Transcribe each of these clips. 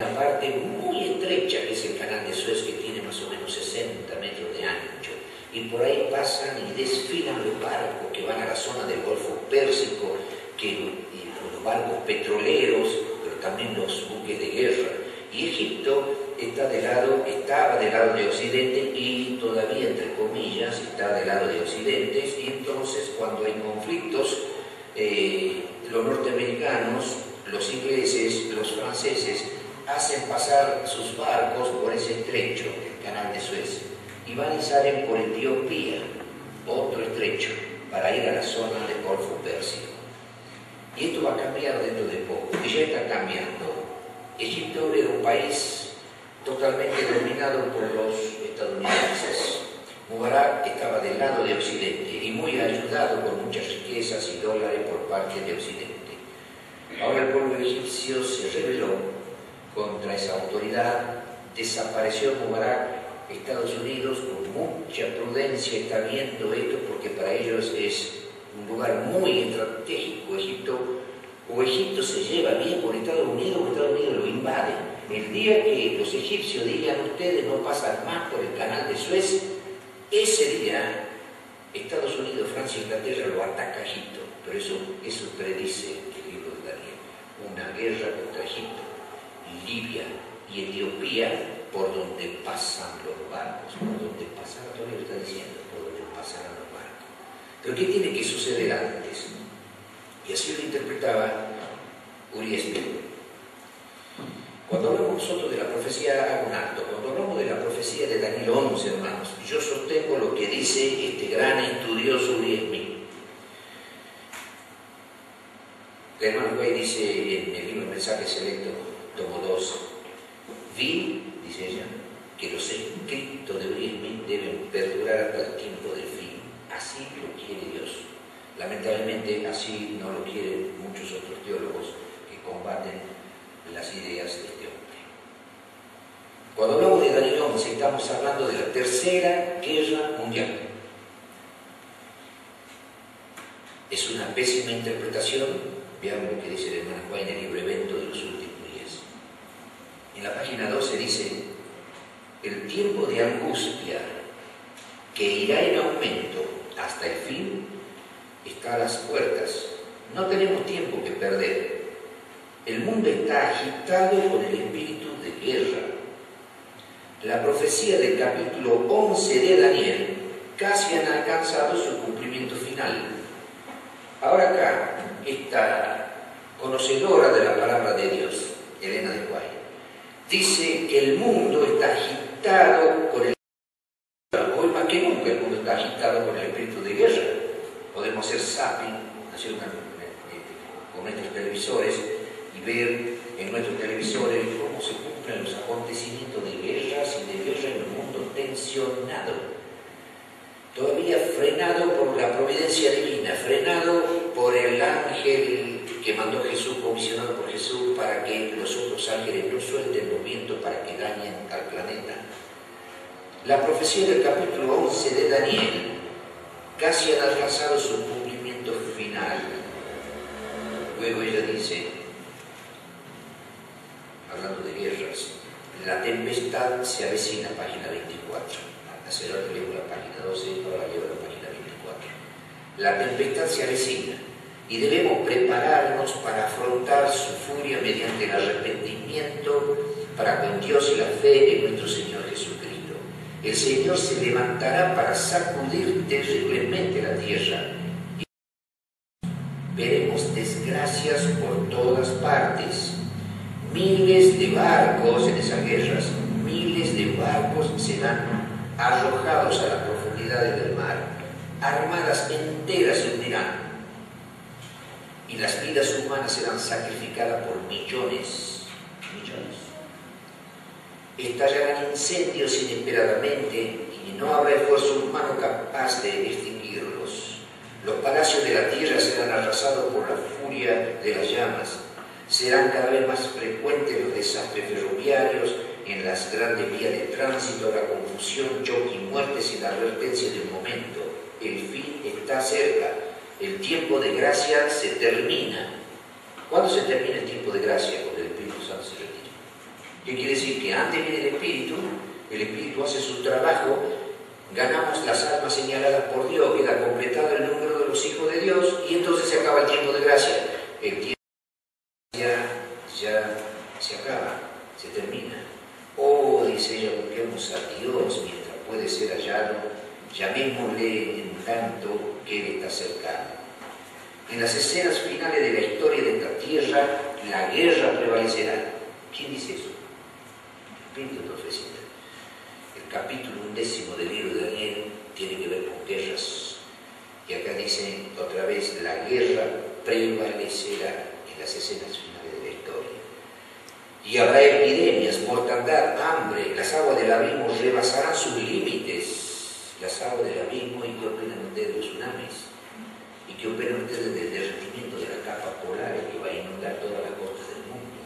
una parte muy estrecha, que es el canal de Suez, que tiene más o menos 60 metros de ancho, y por ahí pasan y desfilan los barcos que van a la zona del Golfo Pérsico, los barcos petroleros, pero también los buques de guerra. Y Egipto estaba del lado de Occidente y todavía, entre comillas, está del lado de Occidente. Y entonces, cuando hay conflictos, los norteamericanos, los ingleses, los franceses, hacen pasar sus barcos por ese estrecho, el canal de Suez, y van y salen por Etiopía, otro estrecho, para ir a la zona del Golfo Pérsico. Y esto va a cambiar dentro de poco, y ya está cambiando. Egipto era un país totalmente dominado por los estadounidenses. Mubarak estaba del lado de Occidente y muy ayudado con muchas riquezas y dólares por parte de Occidente. Ahora el pueblo egipcio se rebeló contra esa autoridad, desapareció Mubarak. Estados Unidos con mucha prudencia está viendo esto, porque para ellos es un lugar muy estratégico. Egipto se lleva bien con Estados Unidos, o Estados Unidos lo invade. El día que los egipcios digan ustedes no pasan más por el canal de Suez, ese día Estados Unidos, Francia y Inglaterra lo ataca a Egipto. Pero eso predice el libro de Daniel: una guerra contra Egipto, Libia y Etiopía, por donde pasan los barcos, por donde pasan, todavía lo está diciendo, por donde pasarán los barcos. Pero ¿qué tiene que suceder antes? Y así lo interpretaba Uri Smith. Cuando hablamos nosotros de la profecía, hago un acto. Cuando hablamos de la profecía de Daniel 11, hermanos, yo sostengo lo que dice este gran estudioso Uri Smith. El hermano Güey dice en el libro Mensaje Selecto, tomo 2, vi, dice ella, que los escritos de Uri Smith deben perdurar hasta el tiempo del fin. Así lo quiere Dios. Lamentablemente así no lo quieren muchos otros teólogos que combaten las ideas de este hombre. Cuando hablamos de Daniel 11, estamos hablando de la Tercera Guerra Mundial. Es una pésima interpretación. Veamos lo que dice el hermano Juan en el libro Evento de los Últimos Días. En la página 12 dice: el tiempo de angustia que irá en aumento hasta el fin está a las puertas. No tenemos tiempo que perder. El mundo está agitado con el espíritu de guerra. La profecía del capítulo 11 de Daniel casi han alcanzado su cumplimiento final. Ahora acá, esta conocedora de la palabra de Dios, Elena de Guay, dice que el mundo está agitado con el... Hoy más que nunca el mundo está agitado con el espíritu de guerra. Podemos hacer zapping, con nuestros televisores, y ver en nuestros televisores cómo se cumplen los acontecimientos de guerras y de guerra en un mundo tensionado, todavía frenado por la providencia divina, frenado por el ángel que mandó Jesús, comisionado por Jesús, para que los otros ángeles no suelten los vientos para que dañen al planeta. La profecía del capítulo 11 de Daniel casi han alcanzado su cumplimiento final. Luego ella dice, hablando de guerras, la tempestad se avecina, página 24. Hace rato leo la página 12, ahora leo la página 24. La tempestad se avecina y debemos prepararnos para afrontar su furia mediante el arrepentimiento para con Dios y la fe en nuestro Señor Jesucristo. El Señor se levantará para sacudir terriblemente la tierra. Y veremos desgracias por todas partes. Miles de barcos en esas guerras, miles de barcos serán arrojados a las profundidades del mar. Armadas enteras se hundirán. Y las vidas humanas serán sacrificadas por millones. Estallarán incendios inesperadamente y no habrá esfuerzo humano capaz de extinguirlos. Los palacios de la tierra serán arrasados por la furia de las llamas. Serán cada vez más frecuentes los desastres ferroviarios en las grandes vías de tránsito, la confusión, choque y muerte sin la advertencia de un momento. El fin está cerca. El tiempo de gracia se termina. ¿Cuándo se termina el tiempo de gracia? Cuando el Espíritu Santo se retira. ¿Qué quiere decir? Que antes viene el Espíritu hace su trabajo, ganamos las almas señaladas por Dios, queda completado el número de los hijos de Dios y entonces se acaba el tiempo de gracia. El tiempo ya se acaba, se termina. Oh, dice ella, busquemos a Dios mientras puede ser hallado, llamémosle en tanto que Él está cercano. En las escenas finales de la historia de esta tierra, la guerra prevalecerá. ¿Quién dice eso? El Espíritu de Profecía. El capítulo 11 del libro de Daniel tiene que ver con guerras. Y acá dice otra vez, la guerra prevalecerá en las escenas finales de la historia. Y habrá epidemias, mortandad, hambre, las aguas del abismo rebasarán sus límites. Las aguas del abismo, ¿y qué opinan ustedes de los tsunamis? ¿Y qué opinan ustedes del derretimiento de las capas polares que va a inundar todas las costas del mundo?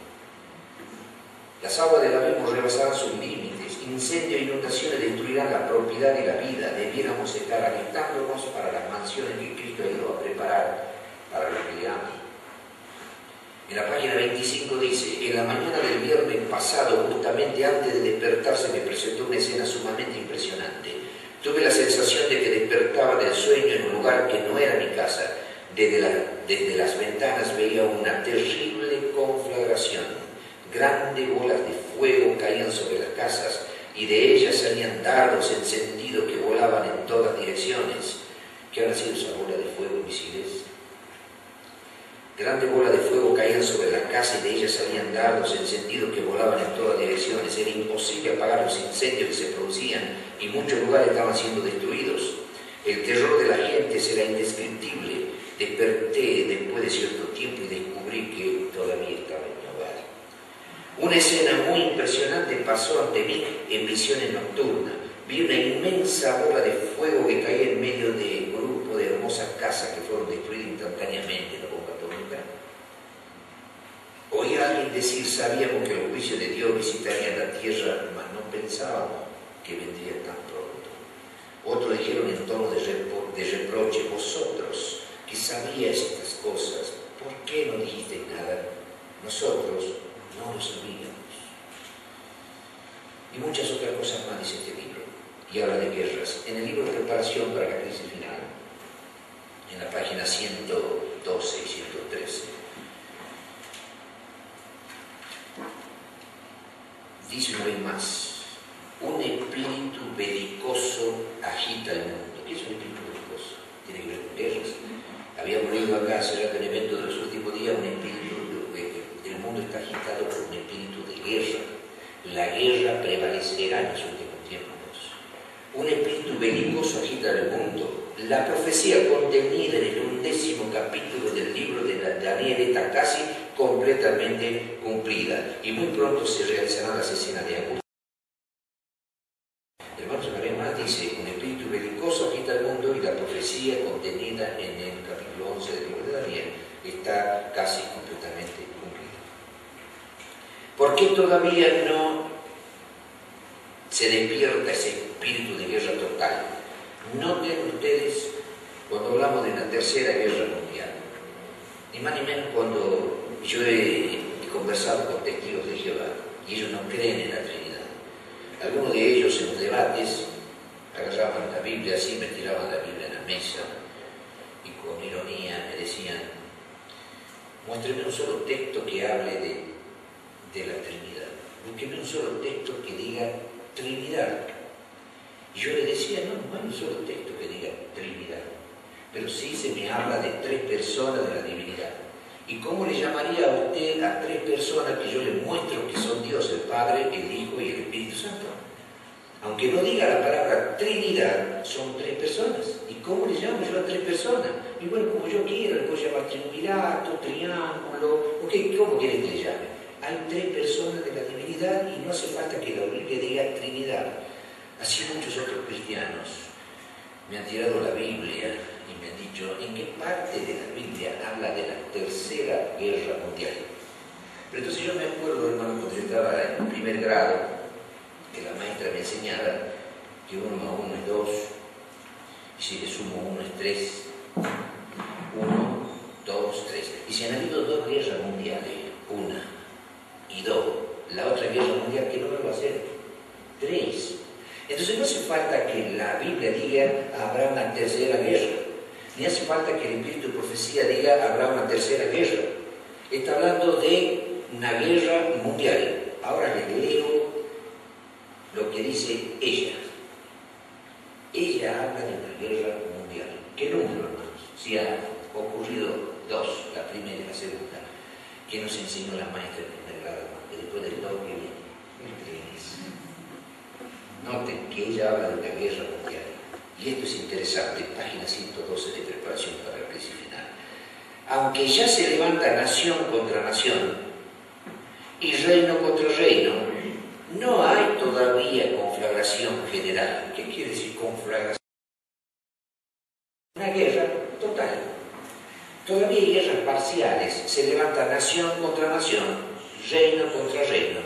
Las aguas del abismo rebasarán sus límites, incendios e inundaciones destruirán la propiedad y la vida. Debiéramos estar alistándonos para las mansiones que Cristo ha ido a preparar para los que le aman. En la página 25 dice, en la mañana del viernes pasado, justamente antes de despertarse, me presentó una escena sumamente impresionante. Tuve la sensación de que despertaba del sueño en un lugar que no era mi casa. Desde las ventanas veía una terrible conflagración. Grandes bolas de fuego caían sobre las casas y de ellas salían dardos encendidos que volaban en todas direcciones. ¿Qué habrá sido esa bola de fuego, misiles? Grandes bolas de fuego caían sobre la casa y de ellas salían dardos encendidos que volaban en todas direcciones. Era imposible apagar los incendios que se producían y muchos lugares estaban siendo destruidos. El terror de la gente será indescriptible. Desperté después de cierto tiempo y descubrí que todavía estaba en mi hogar. Una escena muy impresionante pasó ante mí en visiones nocturnas. Vi una inmensa bola de fuego que caía en medio de un grupo de hermosas casas que fueron destruidas instantáneamente. Oí a alguien decir, sabíamos que los juicios de Dios visitarían la tierra, mas no pensábamos que vendría tan pronto. Otros dijeron en tono de reproche, vosotros que sabíais estas cosas, ¿por qué no dijisteis nada? Nosotros no lo sabíamos. Y muchas otras cosas más dice este libro. Y habla de guerras. En el libro de preparación para la crisis final, en la página 112 y 113, dice una vez más, un espíritu belicoso agita el mundo. ¿Qué es un espíritu belicoso? Tiene que ver con guerras. Habíamos leído acá acerca del evento de los últimos días, un espíritu, el mundo está agitado por un espíritu de guerra. La guerra prevalecerá en los últimos tiempos. Un espíritu belicoso agita el mundo. La profecía contenida en el 11º capítulo del libro de Daniel está casi completamente cumplida y muy pronto se realizarán las escenas de angustia. Hermanos, una vez más dice, un espíritu belicoso agita el mundo y la profecía contenida en el capítulo 11 del libro de Daniel está casi completamente cumplida. ¿Por qué todavía no se despierta ese espíritu de guerra total? Noten ustedes cuando hablamos de la Tercera Guerra Mundial, ni más ni menos cuando yo he conversado con testigos de Jehová y ellos no creen en la Trinidad. Algunos de ellos en los debates agarraban la Biblia así, me tiraban la Biblia en la mesa y con ironía me decían, muéstreme un solo texto que hable de la Trinidad, búsqueme un solo texto que diga Trinidad. Y yo le decía, no hay un solo texto que diga Trinidad, pero sí se me habla de tres personas de la divinidad. ¿Y cómo le llamaría a usted a tres personas que yo le muestro que son Dios, el Padre, el Hijo y el Espíritu Santo? Aunque no diga la palabra Trinidad, son tres personas. ¿Y cómo le llamo yo a tres personas? Y bueno, como yo quiera, le puedo llamar triunvirato, triángulo, okay, ¿cómo quiere que le llame? Hay tres personas de la divinidad y no hace falta que la Biblia diga Trinidad. Así muchos otros cristianos me han tirado la Biblia y me han dicho, ¿en qué parte de la Biblia habla de la Tercera Guerra Mundial? Pero entonces yo me acuerdo, hermano, cuando yo estaba en primer grado, que la maestra me enseñaba que 1 más 1 es 2, y si le sumo 1 es 3, 1, 2, 3. Y si han habido dos guerras mundiales, una y dos, la otra guerra mundial, ¿qué número va a ser? 3. Entonces no hace falta que la Biblia diga habrá una tercera guerra, ni hace falta que el Espíritu de Profecía diga habrá una tercera guerra. Está hablando de una guerra mundial. Ahora les leo lo que dice ella. Ella habla de una guerra mundial. ¿Qué número, hermanos? Si ha ocurrido 2, la primera y la segunda, que nos enseñó la maestra de primer grado, que después del 2 que viene, el 3. Noten que ella habla de una guerra mundial. Y esto es interesante, página 112 de preparación para la crisis final. Aunque ya se levanta nación contra nación y reino contra reino, no hay todavía conflagración general. ¿Qué quiere decir conflagración? Una guerra total. Todavía hay guerras parciales. Se levanta nación contra nación, reino contra reino.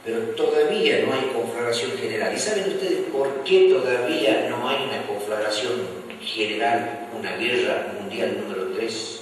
Pero todavía no hay conflagración general. ¿Y saben ustedes por qué todavía no hay una conflagración general, una guerra mundial número 3?